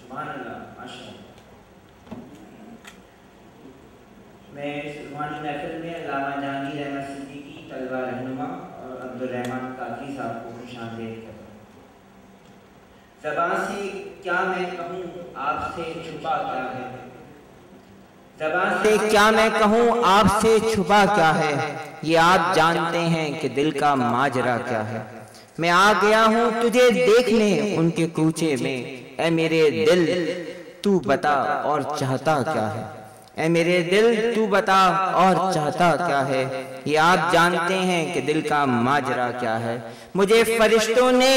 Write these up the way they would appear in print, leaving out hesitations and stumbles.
سبحان اللہ، ماشاء اللہ۔ میں اس روحانی محفل میں علامہ جہانگیر احمد صدیقی طلبہ رہنما اور عبدالرحمن قادری صاحب کو خوش آمدید کرتا ہوں۔ زبان سے کیا میں کہوں آپ سے چھپا کیا ہے، زبان سے کیا میں کہوں آپ سے چھپا کیا ہے، یہ آپ جانتے ہیں کہ دل کا ماجرا کیا ہے۔ میں آ گیا ہوں تجھے دیکھنے ان کے کوچے میں، اے میرے دل تو بتا اور چاہتا کیا ہے، اے میرے دل تو بتا اور چاہتا کیا ہے، یہ آپ جانتے ہیں کہ دل کا ماجرا کیا ہے۔ مجھے فرشتوں نے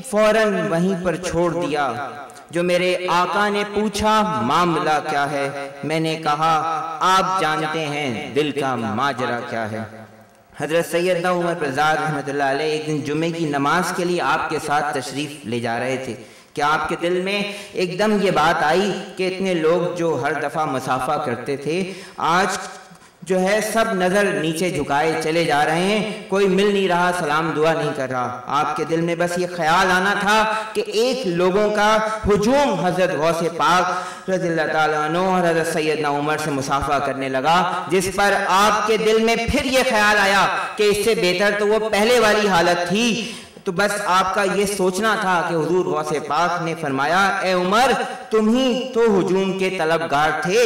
فوراً وہیں پر چھوڑ دیا، جو میرے آقا نے پوچھا معاملہ کیا ہے، میں نے کہا آپ جانتے ہیں دل کا ماجرا کیا ہے۔ حضرت سیدنا عمر پرزاد رحمۃ اللہ علیہ ایک دن جمعے کی نماز کے لیے آپ کے ساتھ تشریف لے جا رہے تھے کہ آپ کے دل میں ایک دم یہ بات آئی کہ اتنے لوگ جو ہر دفعہ مصافحہ کرتے تھے آج جو ہے سب نظر نیچے جھکائے چلے جا رہے ہیں، کوئی مل نہیں رہا، سلام دعا نہیں کر رہا۔ آپ کے دل میں بس یہ خیال آنا تھا کہ ایک لوگوں کا ہجوم حضرت غوث پاک رضی اللہ تعالیٰ عنہ اور حضرت سیدنا عمر سے مصافحہ کرنے لگا، جس پر آپ کے دل میں پھر یہ خیال آیا کہ اس سے بہتر تو وہ پہلے والی حالت تھی۔ تو بس آپ کا یہ سوچنا تھا کہ حضور غوث پاک نے فرمایا اے عمر تم ہی تو ہجوم کے طلبگار تھے،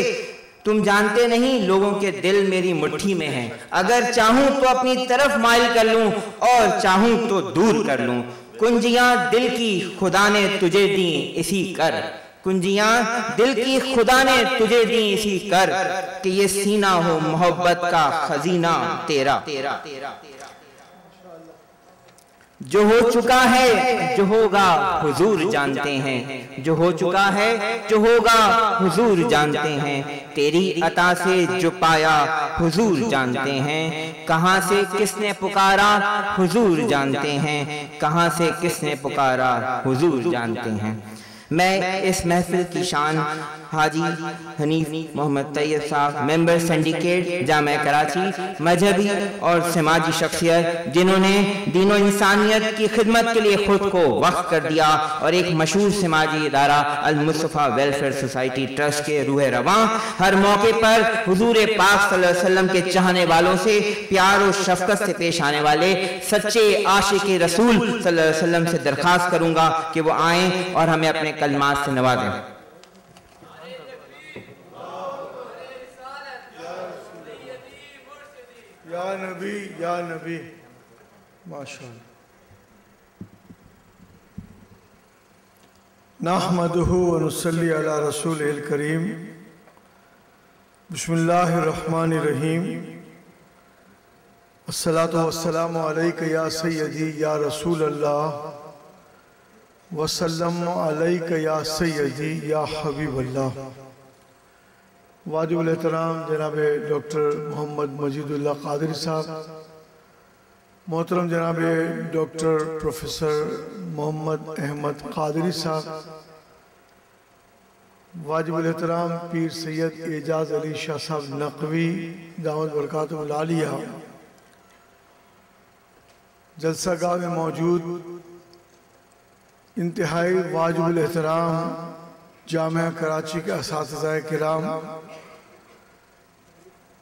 تم جانتے نہیں لوگوں کے دل میری مٹھی میں ہیں، اگر چاہوں تو اپنی طرف مائل کر لوں اور چاہوں تو دور کر لوں، کنجیاں دل کی خدا نے تجھے دیں اسی کر، کنجیاں دل کی خدا نے تجھے دیں اسی کر، کہ یہ سینہ ہو محبت کا خزینہ تیرا، جو ہو چکا ہے جو ہوگا حضور جانتے ہیں، جو ہو چکا ہے جو ہوگا حضور جانتے ہیں، تیری عطا سے جو پایا حضور جانتے ہیں، کہاں سے کس نے پکارا حضور جانتے ہیں، کہاں سے کس نے پکارا حضور جانتے ہیں۔ میں اس محفل کی شان حاجی حنیف محمد طیب صاحب، ممبر سنڈیکیٹ جامعہ کراچی، مذہبی اور سماجی شخصیت جنہوں نے دین و انسانیت کی خدمت کے لیے خود کو وقف کر دیا اور ایک مشہور سماجی ادارہ المصطفیٰ ویلفیئر سوسائٹی ٹرسٹ کے روح رواں، ہر موقع پر حضور پاک صلی اللہ علیہ وسلم کے چاہنے والوں سے پیار و شفقت سے پیش آنے والے سچے عاشق رسول صلی اللہ علیہ وسلم سے درخواست کروں گا کہ وہ آئیں اور ہمیں اپنے کلمات سے نوازیں۔ یا نبی یا نبی، ماشاءاللہ۔ نحمدہ و نصلی علی رسول الکریم، بسم اللہ الرحمن الرحیم، الصلاۃ والسلام علیک یا سیدی یا رسول اللہ، وسلم علیک یا سیدی یا حبیب اللہ۔ واجب الاحترام جناب ڈاکٹر محمد مجید اللہ قادری صاحب، محترم جناب ڈاکٹر پروفیسر محمد احمد قادری صاحب، واجب الاحترام پیر سید اعجاز علی شاہ صاحب نقوی دامت برکاتہ العالیہ، جلسہ گاہ میں موجود انتہائی واجب الاحترام جامعہ کراچی کے اساتذہ کرام،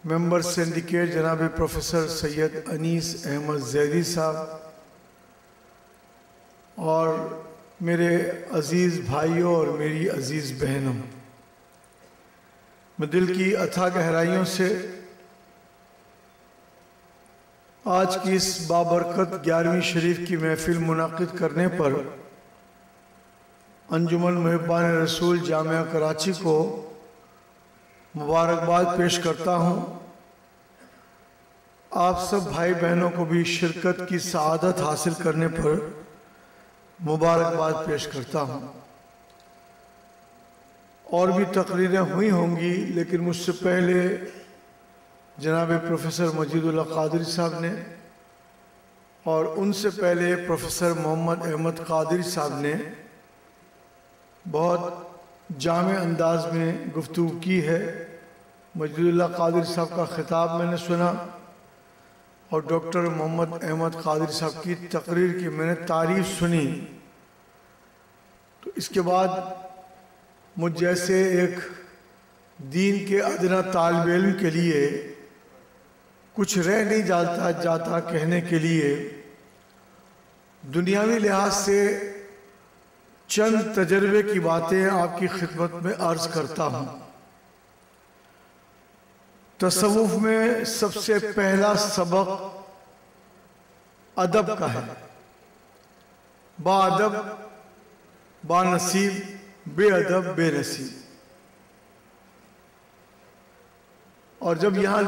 ممبر سنڈیکیٹ جناب پروفیسر سید انیس احمد زیدی صاحب، اور میرے عزیز بھائیوں اور میری عزیز بہنوں، میں دل کی اتھا گہرائیوں سے آج کی اس بابرکت 11ویں شریف کی محفل منعقد کرنے پر انجمن محبان رسول جامعہ کراچی کو مبارکباد پیش کرتا ہوں۔ آپ سب بھائی بہنوں کو بھی شرکت کی سعادت حاصل کرنے پر مبارکباد پیش کرتا ہوں۔ اور بھی تقریریں ہوئی ہوں گی، لیکن مجھ سے پہلے جناب پروفیسر مجید اللہ قادری صاحب نے اور ان سے پہلے پروفیسر محمد احمد قادری صاحب نے بہت جامع انداز میں گفتگو کی ہے۔ مجید اللہ قادری صاحب کا خطاب میں نے سنا اور ڈاکٹر محمد احمد قادری صاحب کی تقریر کی میں نے تعریف سنی۔ تو اس کے بعد مجھ جیسے ایک دین کے ادنا طالب علم کے لیے کچھ رہ نہیں جاتا کہنے کے لیے دنیاوی لحاظ سے چند تجربے کی باتیں آپ کی خدمت میں عرض کرتا ہوں۔ تصوف میں سب سے پہلا سبق ادب کا ہے۔ با ادب با نصیب، بے ادب بے نصیب۔ اور جب یہاں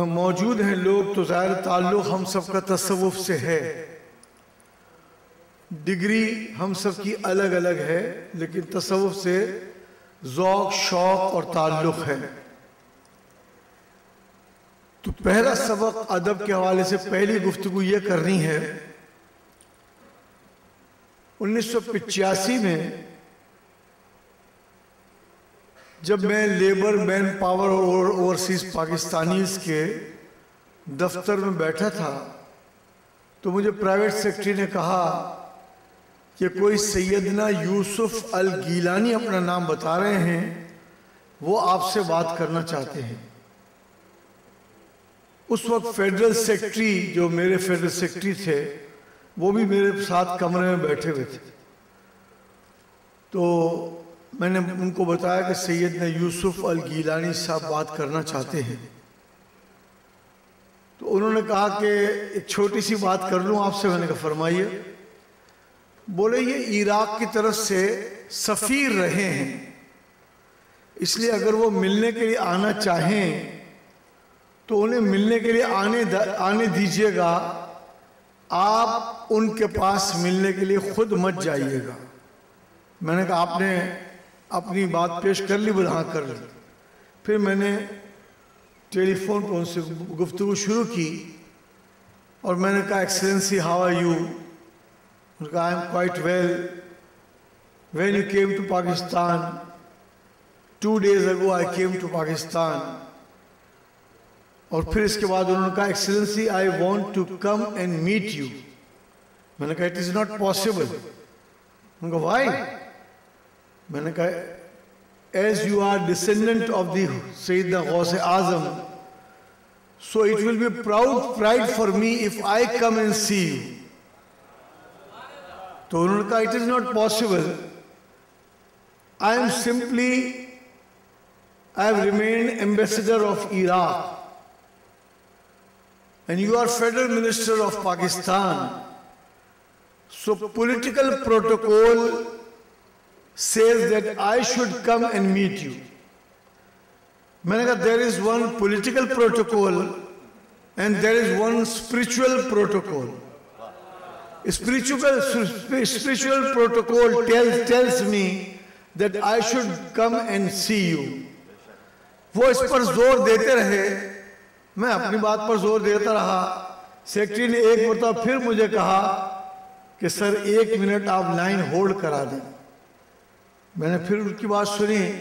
موجود ہیں لوگ تو ظاہر تعلق ہم سب کا تصوف سے ہے، ڈگری ہم سب کی الگ الگ ہے، لیکن تصوف سے ذوق شوق اور تعلق ہے۔ تو پہلا سبق ادب کے حوالے سے پہلی گفتگو یہ کرنی ہے۔ 1985 میں جب میں لیبر مین پاور اور اوورسیز پاکستانیز کے دفتر میں بیٹھا تھا تو مجھے پرائیویٹ سیکرٹری نے کہا کہ کوئی سیدنا یوسف الگیلانی اپنا نام بتا رہے ہیں، وہ آپ سے بات کرنا چاہتے ہیں۔ اس وقت فیڈرل سیکرٹری جو میرے فیڈرل سیکرٹری تھے وہ بھی میرے ساتھ کمرے میں بیٹھے ہوئے تھے، تو میں نے ان کو بتایا کہ سیدنا یوسف الگیلانی صاحب بات کرنا چاہتے ہیں۔ تو انہوں نے کہا کہ ایک چھوٹی سی بات کر لوں آپ سے۔ میں نے کہا فرمائیے۔ بولے یہ عراق کی طرف سے سفیر رہے ہیں، اس لیے اگر وہ ملنے کے لیے آنا چاہیں تو انہیں ملنے کے لیے آنے دیجیے گا، آپ ان کے پاس ملنے کے لیے خود مت جائیے گا۔ میں نے کہا آپ نے اپنی بات پیش کر لی؟ بولا ہاں کر لی۔ پھر میں نے ٹیلی فون پر ان سے گفتگو شروع کی اور میں نے کہا ایکسلنسی ہاؤ آر یو؟ انہوں نے کہا I am quite well, when you came to Pakistan 2 days ago I came to Pakistan۔ اور پھر اس کے بعد انہوں نے کہا excellency I want to come and meet you. میں نے کہا اٹ از ناٹ پاسبل۔ انہوں نے کہا وائی؟ میں نے کہا as you are descendant of the سیدنا غوث اعظم so it will be pride for me if I come and see you. تو انہوں نے کہا it is not possible, I am simply I have remained ambassador of Iraq and you are Federal Minister of Pakistan. So political protocol says that I should come and meet you. میں نے کہا there is one political protocol and there is one spiritual protocol. Spiritual protocol tells me that I should come and see you. وہ اس پر زور دیتے رہے، میں اپنی بات پر زور دیتا رہا۔ سیکرٹری نے ایک مرتبہ پھر مجھے کہا کہ سر 1 منٹ آپ لائن ہولڈ کرا دیں۔ میں نے پھر ان کی بات سنی،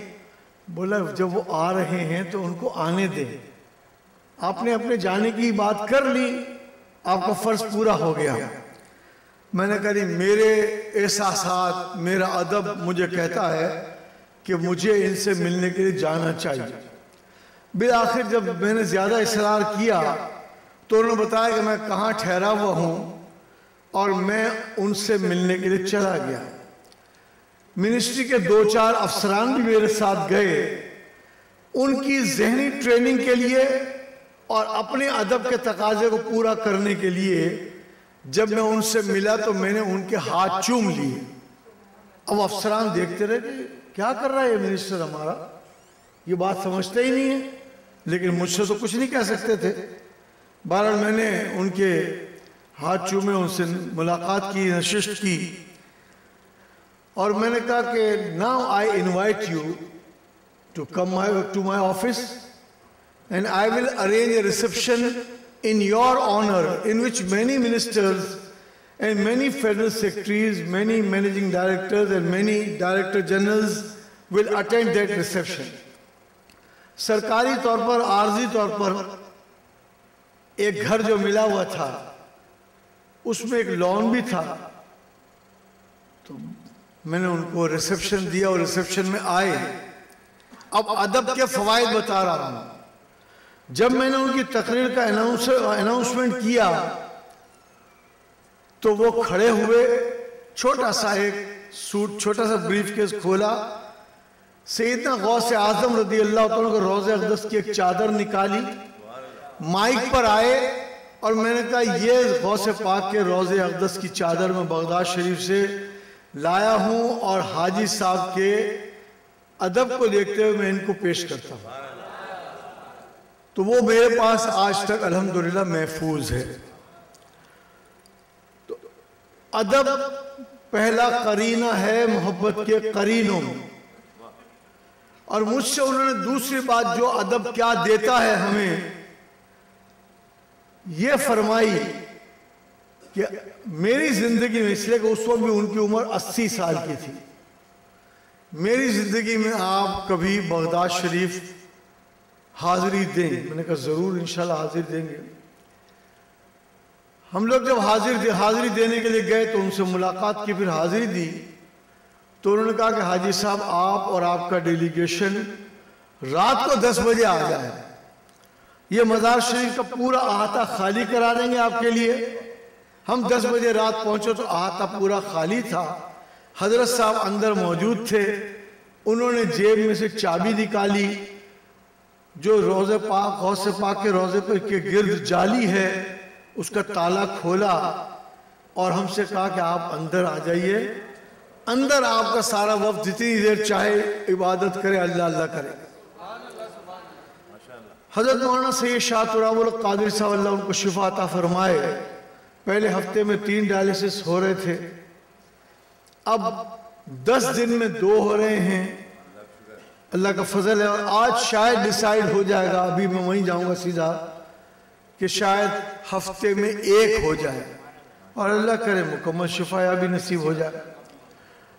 بولا جب وہ آ رہے ہیں تو ان کو آنے دیں، آپ نے اپنے جانے کی بات کر لی، آپ کا فرض پورا ہو گیا۔ میں نے کہا نہیں، میرے احساسات، میرا ادب مجھے کہتا ہے کہ مجھے ان سے ملنے کے لیے جانا چاہیے۔ بالآخر جب میں نے زیادہ اصرار کیا تو انہوں نے بتایا کہ میں کہاں ٹھہرا ہوا ہوں اور میں ان سے ملنے کے لیے چلا گیا۔ منسٹری کے 2-4 افسران بھی میرے ساتھ گئے، ان کی ذہنی ٹریننگ کے لیے اور اپنے ادب کے تقاضے کو پورا کرنے کے لیے جب میں ان سے ملا تو میں نے ان کے ہاتھ چوم لیے۔ اب افسران دیکھتے رہے کہ کیا کر رہا ہے یہ منسٹر ہمارا، یہ بات سمجھتے ہی نہیں ہے، لیکن مجھ سے تو کچھ نہیں کہہ سکتے تھے۔ بہرحال میں نے ان کے ہاتھ چومے، ان سے ملاقات کی، نشست کی، اور میں نے کہا کہ now I invite you to come to my office and I will arrange a reception in your honor in which many ministers and many federal secretaries, many managing directors and many director generals will attend that reception۔ سرکاری طور پر، عارضی طور پر ایک گھر جو ملا ہوا تھا اس میں ایک لان بھی تھا، تو میں نے ان کو ریسیپشن دیا اور ریسیپشن میں آئے. اب ادب کے فوائد بتا رہا ہوں. جب میں نے ان کی تقریر کا اناؤنسمنٹ کیا تو وہ کھڑے ہوئے, چھوٹا سا ایک سوٹ, چھوٹا سا بریف کیس کھولا, سیدنا غوث اعظم رضی اللہ تعالیٰ کو روضہ اقدس کی ایک چادر نکالی, مائک پر آئے اور میں نے کہا یہ غوث پاک کے روضہ اقدس کی چادر میں بغداد شریف سے لایا ہوں اور حاجی صاحب کے ادب کو دیکھتے ہوئے میں ان کو پیش کرتا ہوں. تو وہ میرے پاس آج تک الحمدللہ محفوظ ہے. تو ادب پہلا قرینہ ہے محبت کے قرینوں میں, اور مجھ سے انہوں نے دوسری بات جو ادب کیا دیتا ہے ہمیں یہ فرمائی کہ میری زندگی میں, اس لیے کہ اس وقت بھی ان کی عمر 80 سال کی تھی, میری زندگی میں آپ کبھی بغداد شریف حاضری دیں. میں نے کہا ضرور انشاءاللہ حاضر دیں گے. ہم لوگ جب حاضری دینے کے لیے گئے تو ان سے ملاقات کی, پھر حاضری دی تو انہوں نے کہا کہ حاجی صاحب آپ اور آپ کا ڈیلیگیشن رات کو 10 بجے آ جائے, یہ مزار شریف کا پورا احاطہ خالی کرا دیں گے آپ کے لیے. ہم 10 بجے رات پہنچے تو احاطہ پورا خالی تھا. حضرت صاحب اندر موجود تھے, انہوں نے جیب میں سے چابی نکالی, جو روضہ پاک غوث پاک کے روضے پر کے گرد جالی ہے اس کا تالا کھولا اور ہم سے کہا کہ آپ اندر آ جائیے. اندر آپ کا سارا وقت جتنی دیر چاہے عبادت کرے, اللہ اللہ کرے. حضرت مولانا سید شاہ تراب القادری صاحب اللہ ان کو شفا عطا فرمائے, پہلے ہفتے میں 3 ڈائلسس ہو رہے تھے, اب 10 دن میں 2 ہو رہے ہیں. اللہ کا فضل ہے, اور آج شاید ڈیسائیڈ ہو جائے گا, ابھی میں وہیں جاؤں گا سیدھا, کہ شاید ہفتے میں 1 ہو جائے, اور اللہ کرے مکمل شفا یابی نصیب ہو جائے.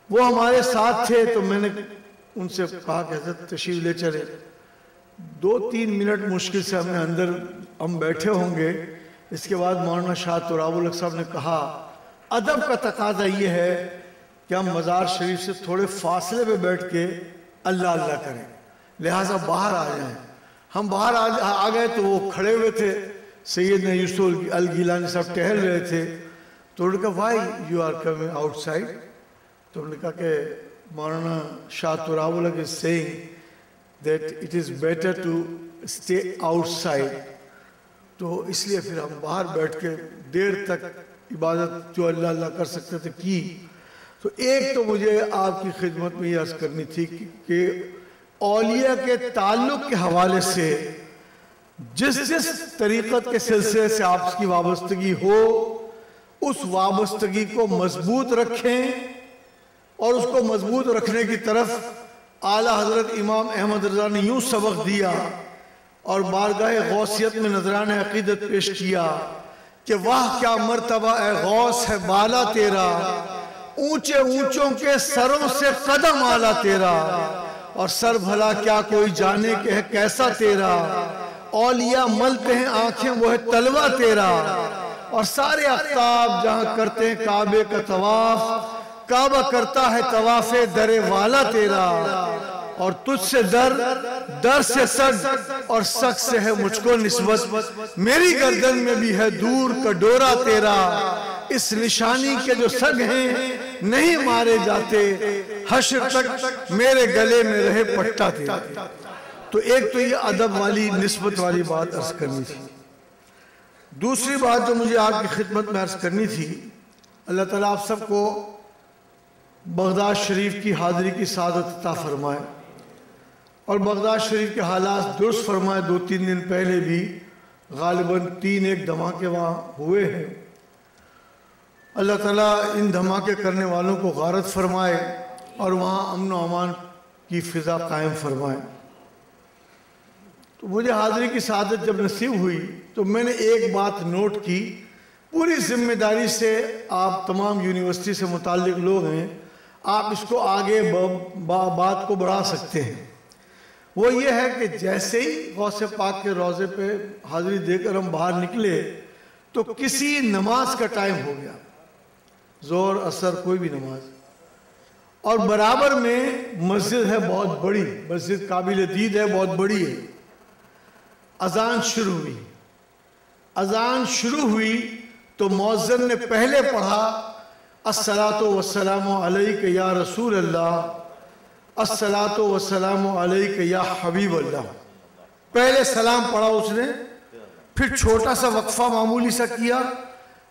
وہ ہمارے ساتھ تھے تو میں نے ان سے کہا کہ حضرت تشریف لے چلے. 2-3 منٹ مشکل سے ہم نے اندر ہم بیٹھے ہوں گے. اس کے بعد مولانا شاہ تراب الحق صاحب نے کہا ادب کا تقاضا یہ ہے کہ ہم مزار شریف سے تھوڑے فاصلے پہ بیٹھ کے اللہ اللہ کریں, لہٰذا باہر آ جائیں. ہم باہر آ گئے تو وہ کھڑے ہوئے تھے, سیدنا یوسف الگیلانی صاحب ٹہل رہے تھے. تو انہوں نے کہا why you are coming outside. تو انہوں نے کہا کہ Maulana Shah Turab ul-Haq is seeing that it is better to stay outside. تو اس لیے پھر ہم باہر بیٹھ کے دیر تک عبادت جو اللہ اللہ کر سکتے تھے کی. تو ایک تو مجھے آپ کی خدمت میں یہ عرض کرنی تھی کہ اولیاء کے تعلق کے حوالے سے جس طریقت کے سلسلے سے آپ کی وابستگی ہو اس وابستگی کو مضبوط رکھیں, اور اس کو مضبوط رکھنے کی طرف اعلیٰ حضرت امام احمد رضا نے یوں سبق دیا اور بارگاہ غوثیت میں نذران عقیدت پیش کیا کہ واہ کیا مرتبہ اے غوث ہے بالا تیرا, اونچے اونچوں کے سروں سے قدم آلا تیرا, اور سر بھلا کیا کوئی جانے کہ ہے کیسا تیرا, اولیاء ملتے ہیں آنکھیں وہ ہے تلوہ تیرا, اور سارے اقطاب جہاں کرتے ہیں کعبے کا طواف, کعبہ کرتا ہے طواف در والا تیرا, اور تجھ سے در سے سگ اور سگ سے ہے مجھ کو نسبت, میری گردن میں بھی ہے دور کا ڈورا تیرا, اس نشانی کے جو سگ ہیں نہیں مارے جاتے, حشر تک میرے گلے میں رہے پٹا تیرا. تو ایک تو یہ ادب والی نسبت والی بات عرض کرنی تھی. دوسری بات جو مجھے آپ کی خدمت میں عرض کرنی تھی, اللہ تعالیٰ آپ سب کو بغداد شریف کی حاضری کی سعادت عطا فرمائے اور بغداد شریف کے حالات درست فرمائے. 2-3 دن پہلے بھی غالباً 3-1 دھماکے وہاں ہوئے ہیں. اللہ تعالیٰ ان دھماکے کرنے والوں کو غارت فرمائے اور وہاں امن و امان کی فضا قائم فرمائے. تو مجھے حاضری کی سعادت جب نصیب ہوئی تو میں نے ایک بات نوٹ کی, پوری ذمہ داری سے آپ تمام یونیورسٹی سے متعلق لوگ ہیں, آپ اس کو آگے بات کو بڑھا سکتے ہیں. وہ یہ ہے کہ جیسے ہی غوث پاک کے روضے پہ حاضری دے کر ہم باہر نکلے تو کسی نماز کا ٹائم ہو گیا, ظہر عصر کوئی بھی نماز, اور برابر میں مسجد ہے بہت بڑی، مسجد قابل دید ہے، بہت بڑی ہے۔ اذان شروع ہوئی، اذان شروع ہوئی تو مؤذن نے پہلے پڑھا الصلاۃ والسلام علیک یا رسول اللہ، الصلاۃ والسلام علیک یا حبیب اللہ۔ پہلے سلام پڑھا اس نے، پھر چھوٹا سا وقفہ معمولی سا کیا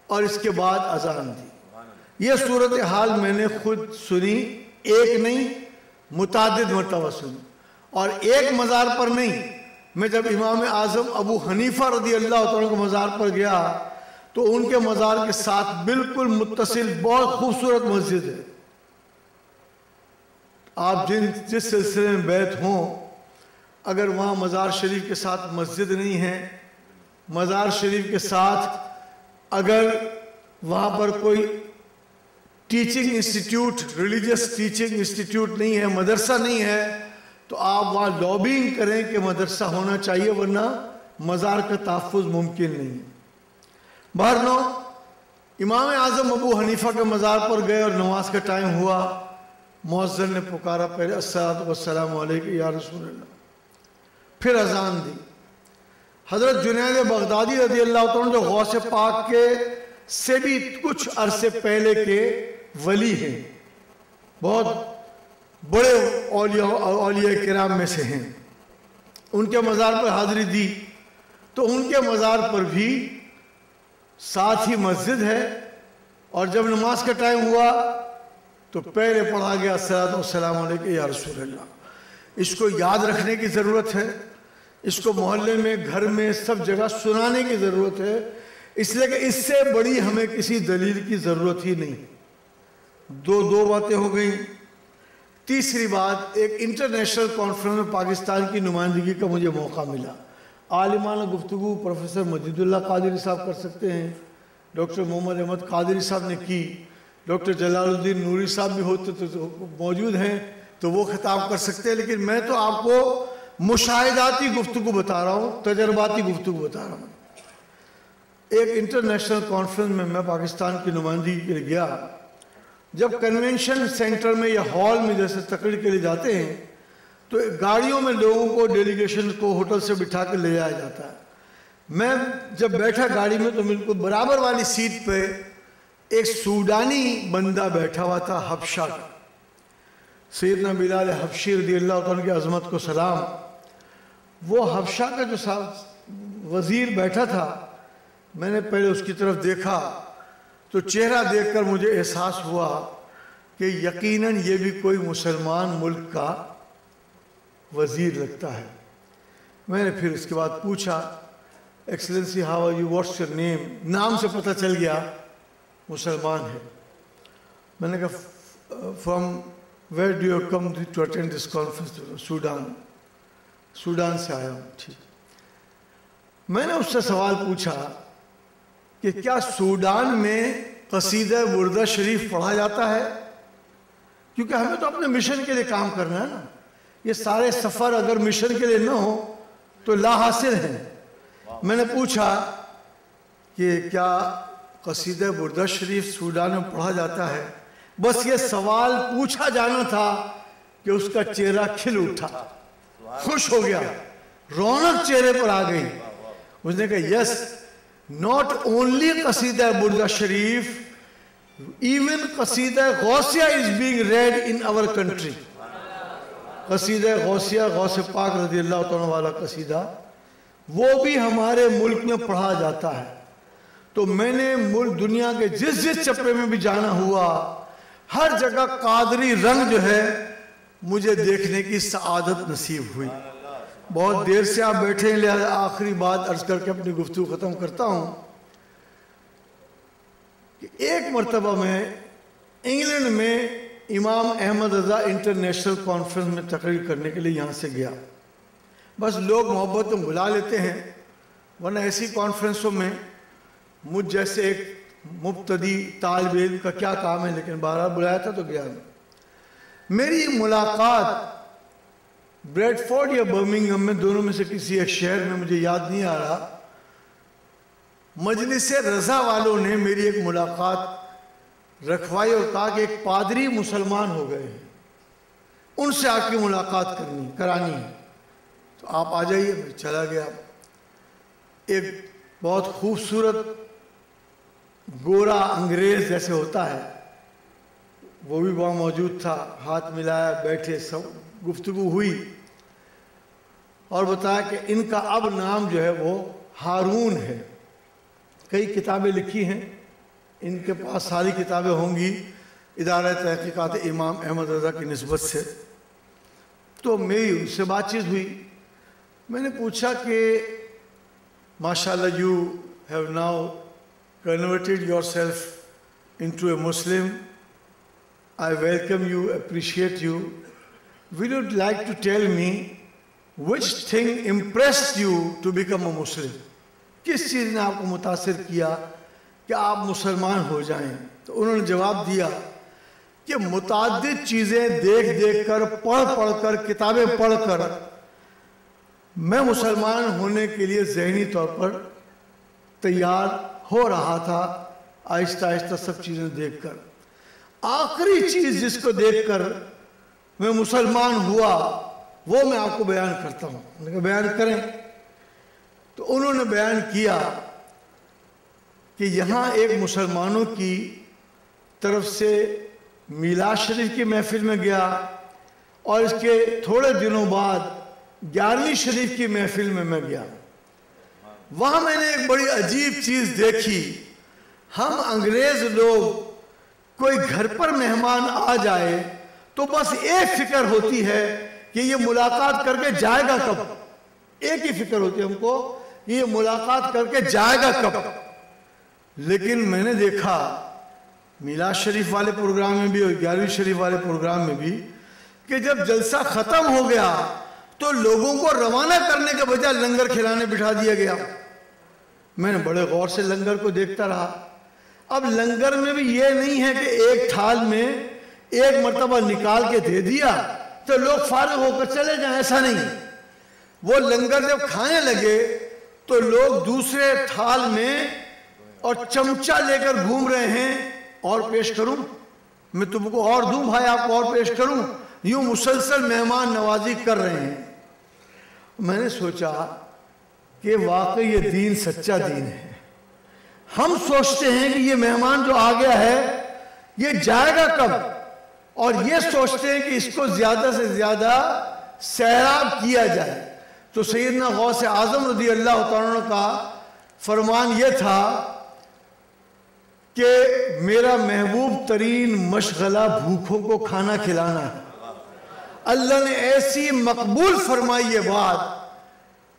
اور اس کے بعد اذان دی۔ یہ صورتحال میں نے خود سنی، ایک نہیں متعدد مرتبہ سنی، اور ایک مزار پر نہیں۔ میں جب امام اعظم ابو حنیفہ رضی اللہ عنہ کے مزار پر گیا تو ان کے مزار کے ساتھ بالکل متصل بہت خوبصورت مسجد ہے۔ آپ جس سلسلے میں بیعت ہوں، اگر وہاں مزار شریف کے ساتھ مسجد نہیں ہے، مزار شریف کے ساتھ اگر وہاں پر کوئی teaching institute, religious teaching institute نہیں ہے، مدرسہ نہیں ہے، تو آپ وہاں لابینگ کریں کہ مدرسہ ہونا چاہیے، ورنہ مزار کا تحفظ ممکن نہیں۔ بہرنو امام اعظم ابو حنیفہ کے مزار پر گئے اور نماز کا ٹائم ہوا، مؤذن نے پکارا پہلے الصلاۃ والسلام علیک یا رسول اللہ، پھر اذان دی۔ حضرت جنید بغدادی رضی اللہ عنہ جو غوث پاک کے سے بھی کچھ عرصے پہلے کے ولی ہیں، بہت بڑے اولیاء کرام میں سے ہیں، ان کے مزار پر حاضری دی تو ان کے مزار پر بھی ساتھ ہی مسجد ہے، اور جب نماز کا ٹائم ہوا تو پہلے پڑھا گیا الصلاۃ والسلام علیک یا رسول اللہ۔ اس کو یاد رکھنے کی ضرورت ہے، اس کو محلے میں، گھر میں، سب جگہ سنانے کی ضرورت ہے، اس لیے کہ اس سے بڑی ہمیں کسی دلیل کی ضرورت ہی نہیں۔ دو باتیں ہو گئیں۔ تیسری بات، ایک انٹرنیشنل کانفرنس میں پاکستان کی نمائندگی کا مجھے موقع ملا۔ عالمانہ گفتگو پروفیسر مجید اللہ قادری صاحب کر سکتے ہیں، ڈاکٹر محمد احمد قادری صاحب نے کی، ڈاکٹر جلال الدین نوری صاحب بھی ہوتے تو موجود ہیں تو وہ خطاب کر سکتے ہیں، لیکن میں تو آپ کو مشاہداتی گفتگو بتا رہا ہوں، تجرباتی گفتگو بتا رہا ہوں۔ ایک انٹرنیشنل کانفرنس میں میں پاکستان کی نمائندگی کے لیے گیا۔ جب کنونشن سینٹر میں یا ہال میں جیسے تقریر کے لیے جاتے ہیں تو گاڑیوں میں لوگوں کو، ڈیلیگیشن کو ہوٹل سے بٹھا کے لے جایا جاتا ہے۔ میں جب بیٹھا گاڑی میں تو بالکل برابر والی سیٹ پہ ایک سوڈانی بندہ بیٹھا ہوا تھا، حبشہ کا۔ سیدنا بلال حبشی رضی اللہ عنہ کی عظمت کو سلام۔ وہ حبشہ کا جو وزیر بیٹھا تھا، میں نے پہلے اس کی طرف دیکھا تو چہرہ دیکھ کر مجھے احساس ہوا کہ یقیناً یہ بھی کوئی مسلمان ملک کا وزیر لگتا ہے۔ میں نے پھر اس کے بعد پوچھا، excellency how are you, what's your name? نام سے پتہ چل گیا مسلمان ہے۔ میں نے کہا from where do you come to attend this conference? Sudan سے آیا ہوں۔ ٹھیک۔ میں نے اس سے سوال پوچھا کہ کیا سوڈان میں قصیدہ بردہ شریف پڑھا جاتا ہے؟ کیونکہ ہمیں تو اپنے مشن کے لیے کام کرنا ہے نا۔ یہ سارے سفر اگر مشن کے لیے نہ ہو تو لا حاصل ہیں۔ میں نے پوچھا کہ کیا قصیدہ بردہ شریف سوڈان میں پڑھا جاتا ہے؟ بس یہ سوال پوچھا جانا تھا کہ اس کا چہرہ کھل اٹھا، خوش ہو گیا، رونق چہرے پر آ گئی۔ اس نے کہا یس، not only قصیدہ بردہ شریف, even قصیدہ غوثیہ is being read in our country. قصیدہ غوثیہ، غوث پاک رضی اللہ عنہ والا قصیدہ، وہ بھی ہمارے ملک میں پڑھا جاتا ہے۔ تو میں نے ملک دنیا کے جس چپے میں بھی جانا ہوا، ہر جگہ قادری رنگ جو ہے مجھے دیکھنے کی سعادت نصیب ہوئی۔ بہت دیر سے آپ بیٹھے ہیں، لہذا آخری بات عرض کر کے اپنی گفتگو ختم کرتا ہوں کہ ایک مرتبہ میں انگلینڈ میں امام احمد رضا انٹرنیشنل کانفرنس میں تقریر کرنے کے لیے یہاں سے گیا۔ بس لوگ محبت میں بلا لیتے ہیں، ورنہ ایسی کانفرنسوں میں مجھ جیسے ایک مبتدی طالب علم کا کیا کام ہے، لیکن بہرحال بلایا تھا تو گیا۔ میری ملاقات بریڈ فورڈ یا برمنگھم میں، دونوں میں سے کسی ایک شہر میں، مجھے یاد نہیں آ رہا، مجلس رضا والوں نے میری ایک ملاقات رکھوائی اور کہا کہ ایک پادری مسلمان ہو گئے ہیں، ان سے آپ کی ملاقات کرانی ہے، تو آپ آ جائیے۔ میں چلا گیا۔ ایک بہت خوبصورت گورا انگریز جیسے ہوتا ہے وہ بھی وہاں موجود تھا، ہاتھ ملایا، بیٹھے، سب گفتگو ہوئی اور بتایا کہ ان کا اب نام جو ہے وہ ہارون ہے۔ کئی کتابیں لکھی ہیں، ان کے پاس ساری کتابیں ہوں گی ادارہ تحقیقات امام احمد رضا کی نسبت سے۔ تو میری ان سے بات چیت ہوئی۔ میں نے پوچھا کہ ماشاءاللہ you have now converted yourself into a Muslim. I welcome you, appreciate you. Will you like to tell me which thing impressed you to become a Muslim? کس چیز نے آپ کو متاثر کیا کہ آپ مسلمان ہو جائیں؟ تو انہوں نے جواب دیا کہ متعدد چیزیں دیکھ دیکھ کر، پڑھ کر، کتابیں پڑھ کر میں مسلمان ہونے کے لیے ذہنی طور پر تیار ہو رہا تھا، آہستہ آہستہ سب چیزیں دیکھ کر۔ آخری چیز جس کو دیکھ کر میں مسلمان ہوا وہ میں آپ کو بیان کرتا ہوں۔ میں نے کہا بیان کریں۔ تو انہوں نے بیان کیا کہ یہاں ایک مسلمانوں کی طرف سے میلاد شریف کی محفل میں گیا اور اس کے تھوڑے دنوں بعد 11ویں شریف کی محفل میں گیا۔ وہاں میں نے ایک بڑی عجیب چیز دیکھی۔ ہم انگریز لوگ کوئی گھر پر مہمان آ جائے تو بس ایک فکر ہوتی ہے کہ یہ ملاقات کر کے جائے گا کب۔ ایک ہی فکر ہوتی ہے ہم کو، یہ ملاقات کر کے جائے گا کب۔ لیکن میں نے دیکھا میلاد شریف والے پروگرام میں بھی اور 11ویں شریف والے پروگرام میں بھی کہ جب جلسہ ختم ہو گیا تو لوگوں کو روانہ کرنے کے بجائے لنگر کھلانے بٹھا دیا گیا۔ میں نے بڑے غور سے لنگر کو دیکھتا رہا۔ اب لنگر میں بھی یہ نہیں ہے کہ ایک تھال میں ایک مرتبہ نکال کے دے دیا تو لوگ فارغ ہو کر چلے جائیں، ایسا نہیں۔ وہ لنگر جب کھانے لگے تو لوگ دوسرے تھال میں اور چمچہ لے کر گھوم رہے ہیں، اور پیش کروں میں تم کو، اور دوں بھائی آپ کو، اور پیش کروں، یوں مسلسل مہمان نوازی کر رہے ہیں۔ میں نے سوچا کہ واقعی یہ دین سچا دین ہے۔ ہم سوچتے ہیں کہ یہ مہمان جو آ گیا ہے یہ جائے گا کب، اور یہ سوچتے ہیں کہ اس کو زیادہ سے زیادہ سیراب کیا جائے۔ تو سیدنا غوث اعظم رضی اللہ تعالیٰ عنہ کا فرمان یہ تھا کہ میرا محبوب ترین مشغلہ بھوکوں کو کھانا کھلانا ہے۔ اللہ نے ایسی مقبول فرمائی یہ بات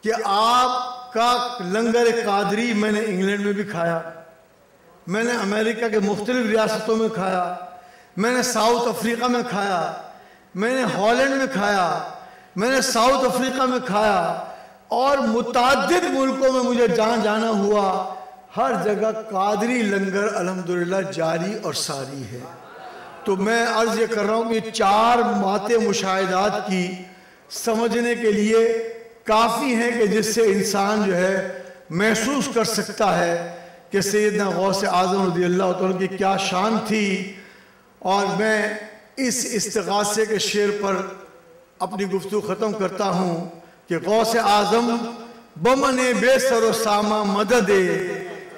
کہ آپ کا لنگر قادری میں نے انگلینڈ میں بھی کھایا، میں نے امریکہ کے مختلف ریاستوں میں کھایا، میں نے ساؤتھ افریقہ میں کھایا، میں نے ہالینڈ میں کھایا، میں نے ساؤتھ افریقہ میں کھایا، اور متعدد ملکوں میں مجھے جانا ہوا۔ ہر جگہ قادری لنگر الحمدللہ جاری اور ساری ہے۔ تو میں عرض یہ کر رہا ہوں کہ 4 ماتے مشاہدات کی سمجھنے کے لیے کافی ہیں کہ جس سے انسان جو ہے محسوس کر سکتا ہے کہ سیدنا غوث اعظم رضی اللہ تعالیٰ کی کیا شان تھی۔ اور میں اس استغاثے کے شعر پر اپنی گفتگو ختم کرتا ہوں کہ غوث اعظم بمن بے سر و ساما مدد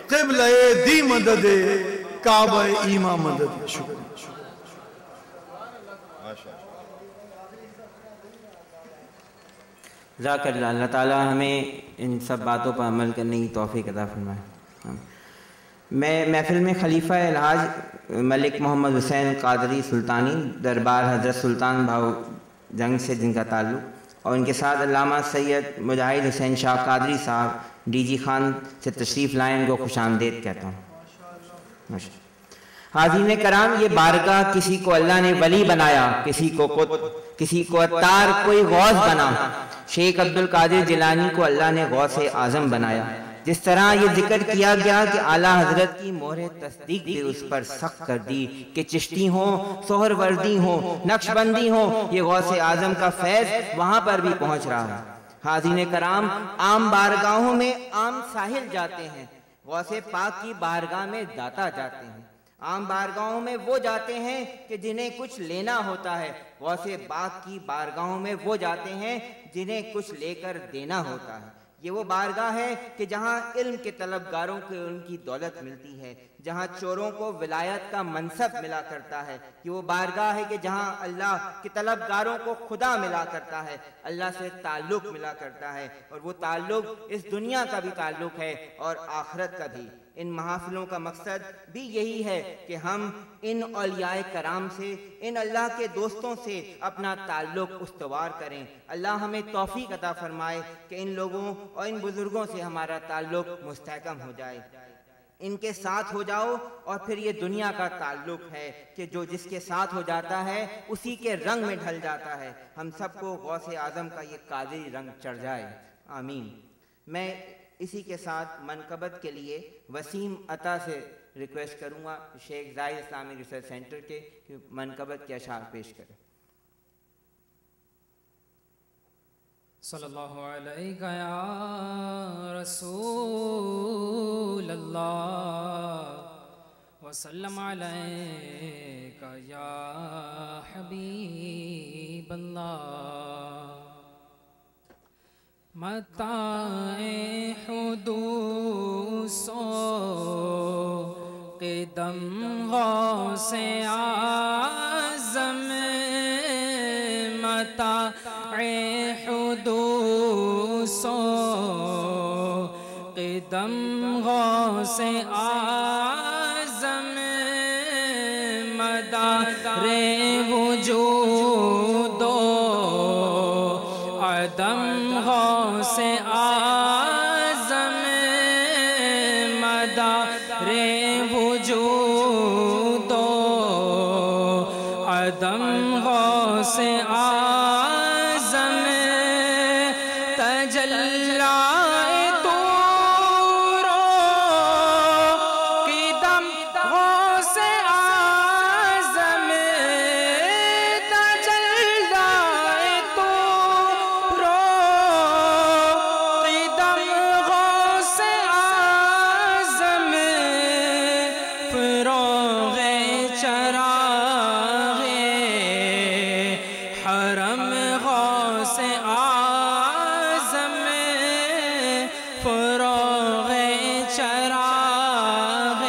قبلہ دی مدد کعبہ ایمہ مدد۔ شکریہ۔ جزاک اللہ۔ اللہ تعالیٰ ہمیں ان سب باتوں پر عمل کرنے کی توفیق عطا فرمائے۔ میں محفل میں خلیفہ الحاج ملک محمد حسین قادری سلطانی دربار حضرت سلطان بھاؤ جنگ سے جن کا تعلق، اور ان کے ساتھ علامہ سید مجاہد حسین شاہ قادری صاحب ڈی جی خان سے تشریف لائیں، ان کو خوش آمدید کہتا ہوں۔ حاضرین کرام، یہ بارگاہ کسی کو اللہ نے ولی بنایا، کسی کو قطب، کسی کو عطار، کوئی غوث بنا۔ شیخ عبدالقادر جیلانی کو اللہ نے غوث اعظم بنایا۔ جس طرح یہ ذکر کیا گیا کہ اعلیٰ حضرت کی مہر تصدیق بھی اس پر سخت کر دی کہ چشتی ہوں، سہروردی ہوں، نقش بندی ہوں، یہ غوث اعظم کا فیض وہاں پر بھی پہنچ رہا ہے۔ حاضرین کرام، عام بارگاہوں میں عام ساحل جاتے ہیں، غوث پاک کی بارگاہ میں داتا جاتے ہیں۔ عام بارگاہوں میں وہ جاتے ہیں کہ جنہیں کچھ لینا ہوتا ہے، غوث پاک کی بارگاہوں میں وہ جاتے ہیں جنہیں کچھ لے کر دینا ہوتا ہے۔ یہ وہ بارگاہ ہے کہ جہاں علم کے طلبگاروں کو ان کی دولت ملتی ہے، جہاں چوروں کو ولایت کا منصب ملا کرتا ہے۔ یہ وہ بارگاہ ہے کہ جہاں اللہ کے طلبگاروں کو خدا ملا کرتا ہے، اللہ سے تعلق ملا کرتا ہے، اور وہ تعلق اس دنیا کا بھی تعلق ہے اور آخرت کا بھی۔ ان محافلوں کا مقصد بھی یہی ہے کہ ہم ان اولیاء کرام سے، ان اللہ کے دوستوں سے اپنا تعلق استوار کریں۔ اللہ ہمیں توفیق عطا فرمائے کہ ان لوگوں اور ان بزرگوں سے ہمارا تعلق مستحکم ہو جائے۔ ان کے ساتھ ہو جاؤ، اور پھر یہ دنیا کا تعلق ہے کہ جو جس کے ساتھ ہو جاتا ہے اسی کے رنگ میں ڈھل جاتا ہے۔ ہم سب کو غوث اعظم کا یہ قادری رنگ چڑھ جائے، آمین۔ میں اسی کے ساتھ منقبت کے لیے وسیم عطا سے ریکویسٹ کروں گا، شیخ زاہد اسلامک ریسرچ سینٹر کے، کہ منقبت کے اشعار پیش کریں۔ صلی اللہ علیہ یا رسول اللہ وسلم علیہ یا حبیب اللہ۔ متاع حدوث و قدم غوث اعظم، متاع حدوث و قدم غوث اعظم، مدار وجود و عدم غوث اعظم، مدار وجود و عدم غوث اعظم، تجلی طور و قدم غوث اعظم، تجلی طور و قدم غوث اعظم، فروغ چراغ حرم غوث اعظم، فروغ چراغ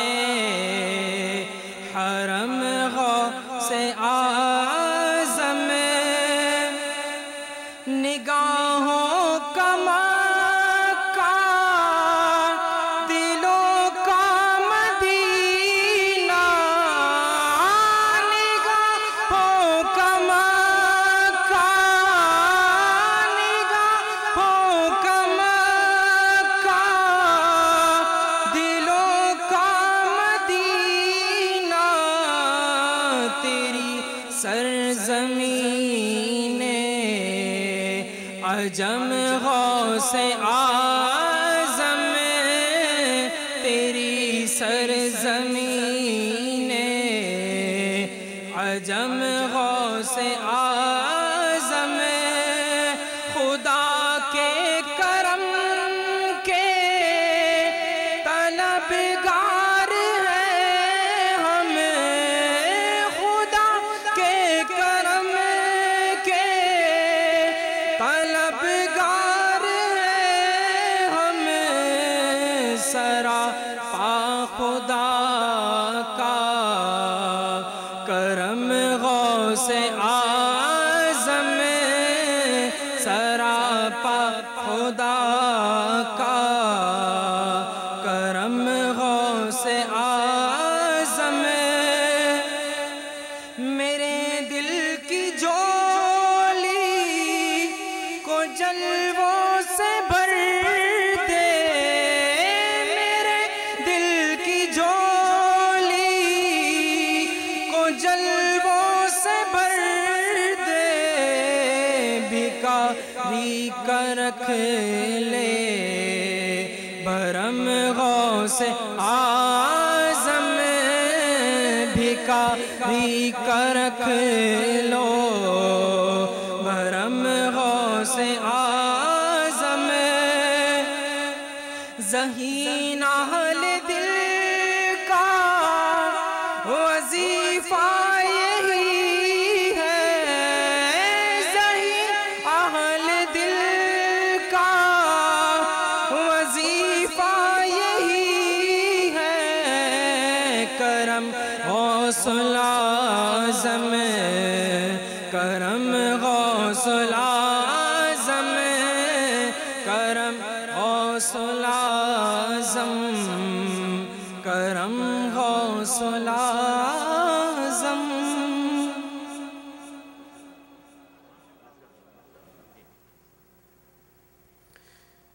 حرم غوث اعظم، نگاہوں کا مکہ دلوں کا مدینہ، نگاہوں کا مکہ، نگاہوں کا مکہ دلوں کا مدینہ، تیری سرزمین عجم غوث اعظم، تیری سرزمین عجم غوث اعظم، خدا کے کرم کے طلبگار ہیں ہم، خدا کے کرم کے طلبگار ہیں ہم، سراپا خدا کا کرم غوث اعظم، سراپا خدا کا کرم غوث اعظم، میرے دل کی جولی کو جلووں سے بھر دے، میرے دل کی جولی کو جلووں سے بھر دے، بھکاری کا رکھ لے بھرم غوث اعظم، بھکاری کا رکھ لو بھرم غوث اعظم، ذہین اہل دل کا العظم کرم غوث العظم کرم غوث العظم کرم غوث العظم.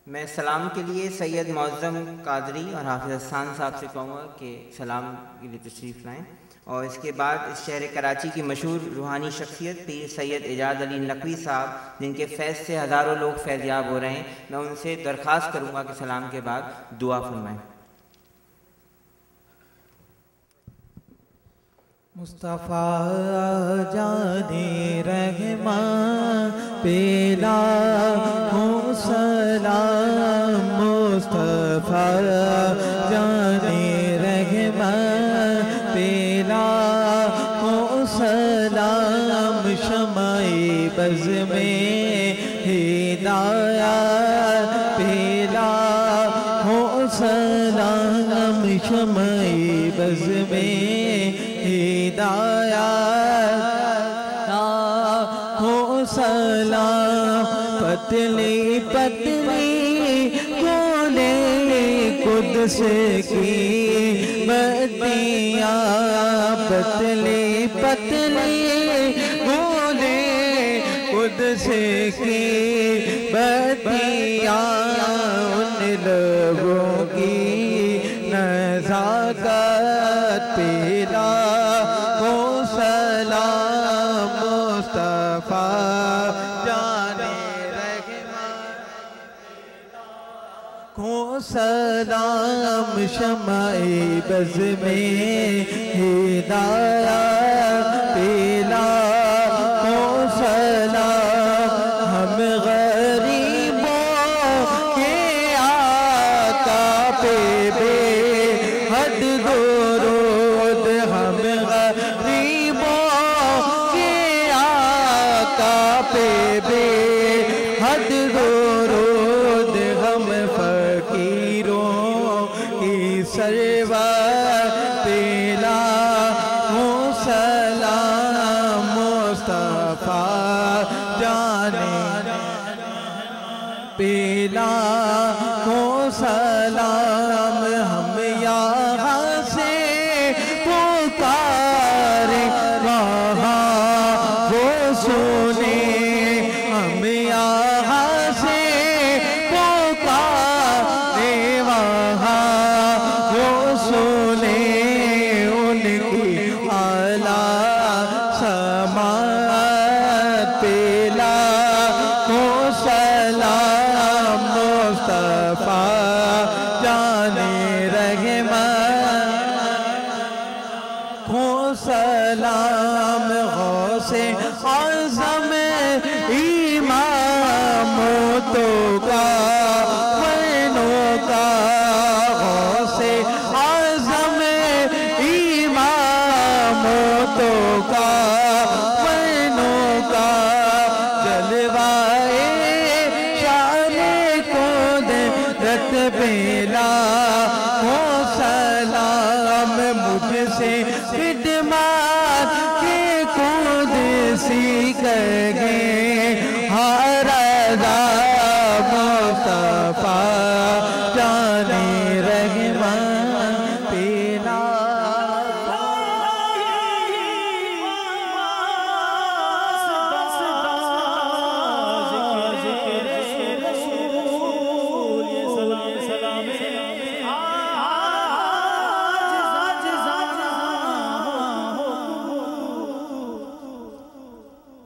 میں سلام کے لیے سید معظم قادری اور حافظ حسان صاحب سے کہوں گا کہ سلام کے لیے تشریف لائیں. اور اس کے بعد اس شہر کراچی کی مشہور روحانی شخصیت پیر سید اعجاز علی نقوی صاحب، جن کے فیض سے ہزاروں لوگ فیض یاب ہو رہے ہیں، میں ان سے درخواست کروں گا کہ سلام کے بعد دعا فرمائیں. مصطفیٰ جان رحمان پیلا ہوں سلام، مصطفیٰ جان رحمان پیلا ہوں سلام، شمع بز میں ہدایت پیلا ہوں سلام، شمع بز میں ہدایت ہو سلام، پتلی پتلی گولے قدس کی بتیاں، پتلی پتلی گولے قدس کی بتیاں، ان لوگوں کی نزاکت پیلا ہو سلام، مصطفیٰ جان رحمان ہو سلام، شمع بز میں ہدایت پیلا ہو سلام، ہم غریبوں کے آقا پہ بے حد درود، ہم غریبوں کے آقا پہ بے حد درود، ہم فقیروں کی سرور پیلا ہو سلام، مصطفیٰ جان پیلا ہو سلام، ہم یہاں سے پکارے وہاں وہ سنے، ہم یہاں سے پکارے وہاں وہ سنے، ان کی اعلیٰ سماعت پیلا ہو سلام، مصطفیٰ جان رحمان ہو سلام، غوث اعظم امام تو کا بینوں کا، غوث اعظم امام تو کا بینوں کا، جلوائے شان قدرت پیلا ہو سلام، مجھ سے خدمات کے قدسی کہے ہر ادا، مصطفیٰ جان رحمان پیلا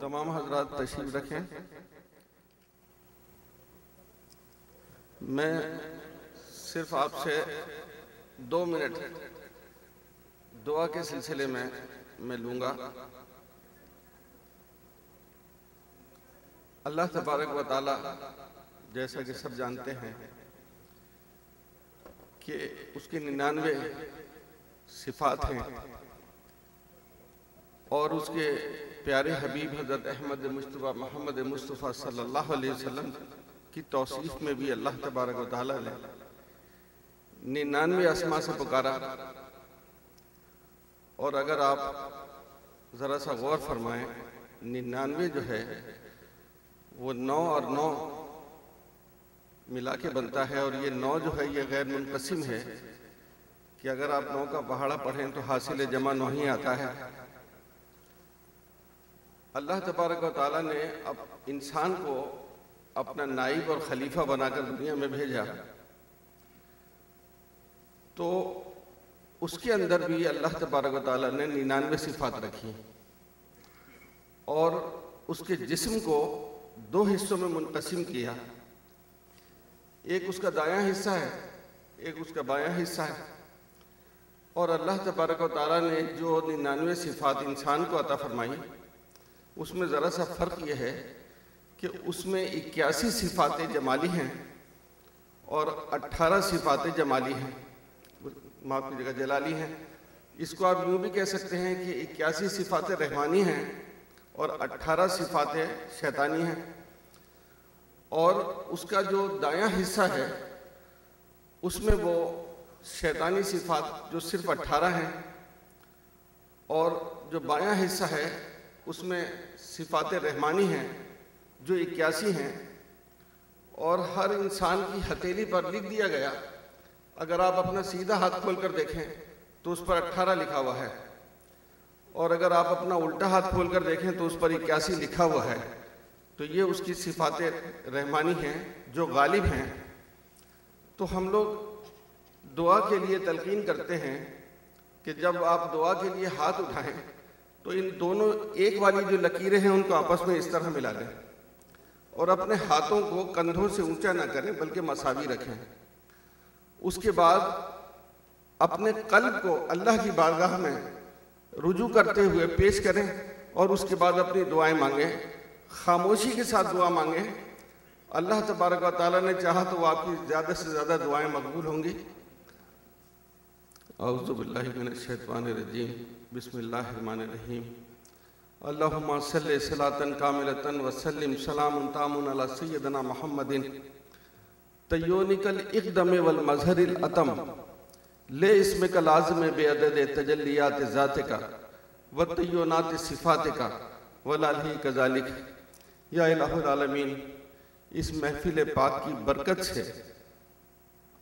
تمام حضرات تشریف رکھیں. میں صرف آپ سے 2 منٹ دعا کے سلسلے میں لوں گا. اللہ تبارک و تعالی جیسا کہ سب جانتے ہیں کہ اس کی 99 صفات ہیں، اور اس کے پیارے حبیب حضرت احمد مصطفیٰ محمد مصطفیٰ صلی اللہ علیہ وسلم کی توصیف میں بھی اللہ تبارک و تعالی نے 99 اسماء سے پکارا، اور اگر آپ ذرا سا غور فرمائیں 99 جو ہے وہ 9 اور 9 ملا کے بنتا ہے، اور یہ 9 جو ہے یہ غیر منقسم ہے کہ اگر آپ 9 کا پہاڑا پڑھیں تو حاصل جمع 9 ہی آتا ہے۔ اللہ تبارک و تعالیٰ نے اب انسان کو اپنا نائب اور خلیفہ بنا کر دنیا میں بھیجا، تو اس کے اندر بھی اللہ تبارک و تعالیٰ نے 99 صفات رکھی، اور اس کے جسم کو 2 حصوں میں منقسم کیا، ایک اس کا دایاں حصہ ہے، ایک اس کا بایاں حصہ ہے۔ اور اللہ تبارک و تعالیٰ نے جو 99 صفات انسان کو عطا فرمائی، اس میں ذرا سا فرق یہ ہے کہ اس میں 81 صفات جمالی ہیں اور 18 صفات جمالی ہیں، معاف کیجیے گا جلالی ہیں۔ اس کو آپ یوں بھی کہہ سکتے ہیں کہ 81 صفات رحمانی ہیں اور 18 صفات شیطانی ہیں، اور اس کا جو دایاں حصہ ہے اس میں وہ شیطانی صفات جو صرف 18 ہیں، اور جو بایاں حصہ ہے اس میں صفات رحمانی ہیں جو 81 ہیں، اور ہر انسان کی ہتھیلی پر لکھ دیا گیا، اگر آپ اپنا سیدھا ہاتھ کھول کر دیکھیں تو اس پر 18 لکھا ہوا ہے، اور اگر آپ اپنا الٹا ہاتھ کھول کر دیکھیں تو اس پر 81 لکھا ہوا ہے۔ تو یہ اس کی صفات رحمانی ہیں جو غالب ہیں۔ تو ہم لوگ دعا کے لیے تلقین کرتے ہیں کہ جب آپ دعا کے لیے ہاتھ اٹھائیں تو ان دونوں ایک والی جو لکیریں ہیں ان کو آپس میں اس طرح ملا دیں، اور اپنے ہاتھوں کو کندھوں سے اونچا نہ کریں بلکہ مساوی رکھیں۔ اس کے بعد اپنے قلب کو اللہ کی بارگاہ میں رجوع کرتے ہوئے پیش کریں، اور اس کے بعد اپنی دعائیں مانگیں، خاموشی کے ساتھ دعا مانگیں۔ اللہ تبارک و تعالیٰ نے چاہا تو وہ آپ کی زیادہ سے زیادہ دعائیں مقبول ہوں گی۔ اعوذ باللہ من الشیطان الرجیم، بسم اللہ الرحمن الرحیم۔ اللہم صلی صلاۃ کاملۃ وسلم سلام تام علی سیدنا محمد تیونک الاقدم والمظہر الاتم لے اسمک لازم بے عدد تجلیات ذاتک وتیونات صفاتک ولالہ کذالک۔ یا الہ العالمین، اس محفل پاک کی برکت سے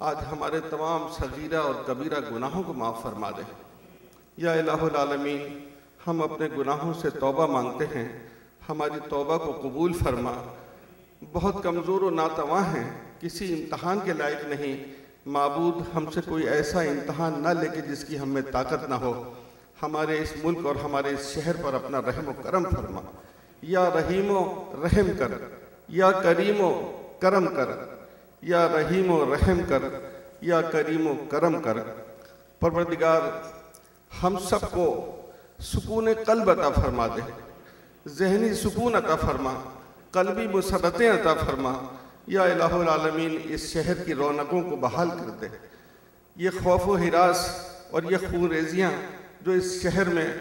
آج ہمارے تمام صغیرہ اور کبیرہ گناہوں کو معاف فرما دے۔ یا الہ العالمین، ہم اپنے گناہوں سے توبہ مانگتے ہیں، ہماری توبہ کو قبول فرما۔ بہت کمزور و ناتواں ہیں، کسی امتحان کے لائق نہیں۔ معبود، ہم سے کوئی ایسا امتحان نہ لے کے جس کی ہم میں طاقت نہ ہو۔ ہمارے اس ملک اور ہمارے اس شہر پر اپنا رحم و کرم فرما۔ یا رحیم و رحم کر، یا کریم و کرم کر، یا رحیم و رحم کر، یا کریم و کرم کر۔ پروردگار، ہم سب کو سکون قلب عطا فرما دے، ذہنی سکون عطا فرما، قلبی مسرتیں عطا فرما۔ یا الہ العالمین، اس شہر کی رونقوں کو بحال کر دے۔ یہ خوف و ہراس اور یہ خون ریزیاں جو اس شہر میں،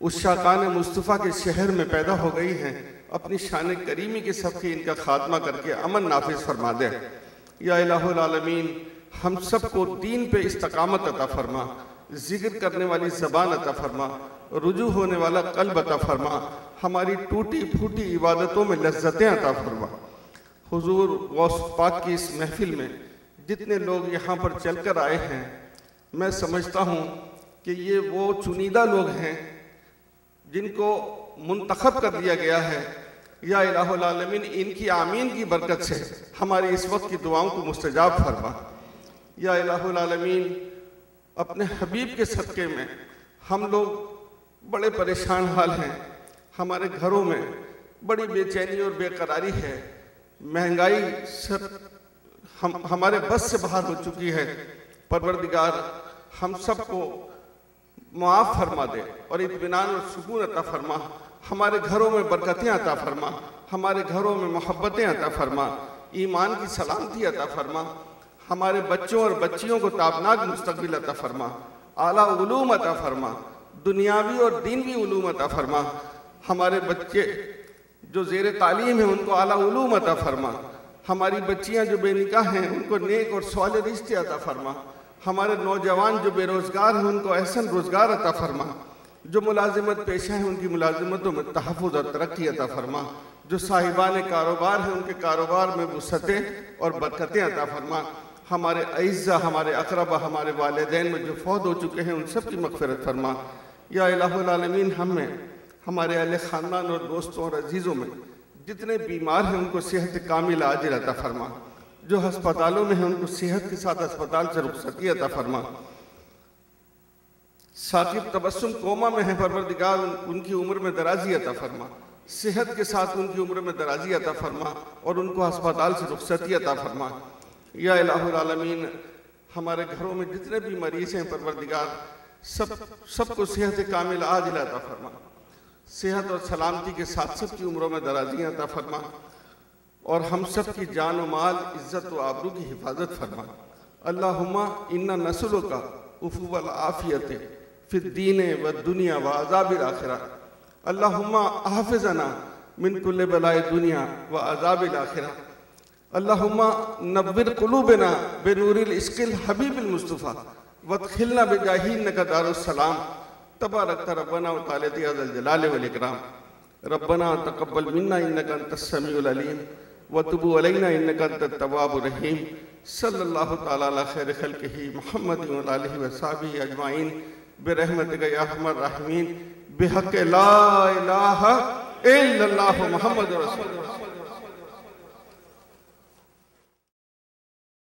اس شاقان مصطفیٰ کے شہر میں پیدا ہو گئی ہیں، اپنی شان کریمی کے صدقے ان کا خاتمہ کر کے امن نافذ فرما دے۔ یا الہ العالمین، ہم سب کو دین پہ استقامت عطا فرما، ذکر کرنے والی زبان عطا فرما، رجوع ہونے والا قلب عطا فرما، ہماری ٹوٹی پھوٹی عبادتوں میں لذتیں عطا فرما۔ حضور غوث پاک کی اس محفل میں جتنے لوگ یہاں پر چل کر آئے ہیں، میں سمجھتا ہوں کہ یہ وہ چنیدہ لوگ ہیں جن کو منتخب کر دیا گیا ہے۔ یا الہ العالمین، ان کی آمین کی برکت سے ہماری اس وقت کی دعاؤں کو مستجاب فرما۔ یا الہ العالمین، اپنے حبیب کے صدقے میں ہم لوگ بڑے پریشان حال ہیں، ہمارے گھروں میں بڑی بے چینی اور بے قراری ہے، مہنگائی ہمارے بس سے باہر ہو چکی ہے۔ پروردگار، ہم سب کو معاف فرما دے اور اطمینان اور سکون عطا فرما، ہمارے گھروں میں برکتیں عطا فرما، ہمارے گھروں میں محبتیں عطا فرما، ایمان کی سلامتی عطا فرما، ہمارے بچوں اور بچیوں کو تابناک مستقبل عطا فرما، اعلیٰ علوم عطا فرما، دنیاوی اور دینوی علوم عطا فرما، ہمارے بچے جو زیر تعلیم ہیں ان کو اعلیٰ علوم عطا فرما، ہماری بچیاں جو بے نکاح ہیں ان کو نیک اور صالح رشتے عطا فرما، ہمارے نوجوان جو بے روزگار ہیں ان کو احسن روزگار عطا فرما، جو ملازمت پیشہ ہیں ان کی ملازمتوں میں تحفظ اور ترقی عطا فرما، جو صاحبان کاروبار ہیں ان کے کاروبار میں وسعتیں اور برکتیں عطا فرما، ہمارے اعزہ، ہمارے اقربا، ہمارے والدین میں جو فوت ہو چکے ہیں ان سب کی مغفرت فرما۔ یا الہ العالمین، ہم میں، ہمارے اہل خاندان اور دوستوں اور عزیزوں میں جتنے بیمار ہیں ان کو صحت کامل عاجل عطا فرما، جو ہسپتالوں میں ہیں ان کو صحت کے ساتھ ہسپتال سے رخصتی عطا فرما، ثاقب تبسم کوما میں ہیں پروردگار ان کی عمر میں درازی عطا فرما، صحت کے ساتھ ان کی عمر میں درازی عطا فرما اور ان کو ہسپتال سے رخصتی عطا فرما۔ یا الہ العالمین، ہمارے گھروں میں جتنے بھی مریض ہیں پروردگار سب کو صحت کامل عاجل عطا فرما، صحت اور سلامتی کے ساتھ سب کی عمروں میں درازی عطا فرما اور ہم سب کی جان و مال، عزت و آبرو کی حفاظت فرما۔ اللہم انا نسألک عفو العافیت فی الدین والدنیا وعذاب الآخرہ۔ اللہم احفظنا من کل بلاء دنیا وعذاب الآخرہ۔ اللہم نور قلوبنا بنور العشق الحبیب المصطفیٰ وادخلنا بجاہ انک دار السلام۔ تبارک ربنا وتعالی یا ذا الجلال والاکرام۔ ربنا تقبل منا انک انت السمیع العلیم وتب علینا انک انت التواب الرحیم۔ صلی اللہ تعالی علی خیر خلقہ محمد وعلی آلہ وصحبہ اجمعین برحمتک یا ارحم الراحمین بحق لا الہ الا اللہ محمد رسول اللہ۔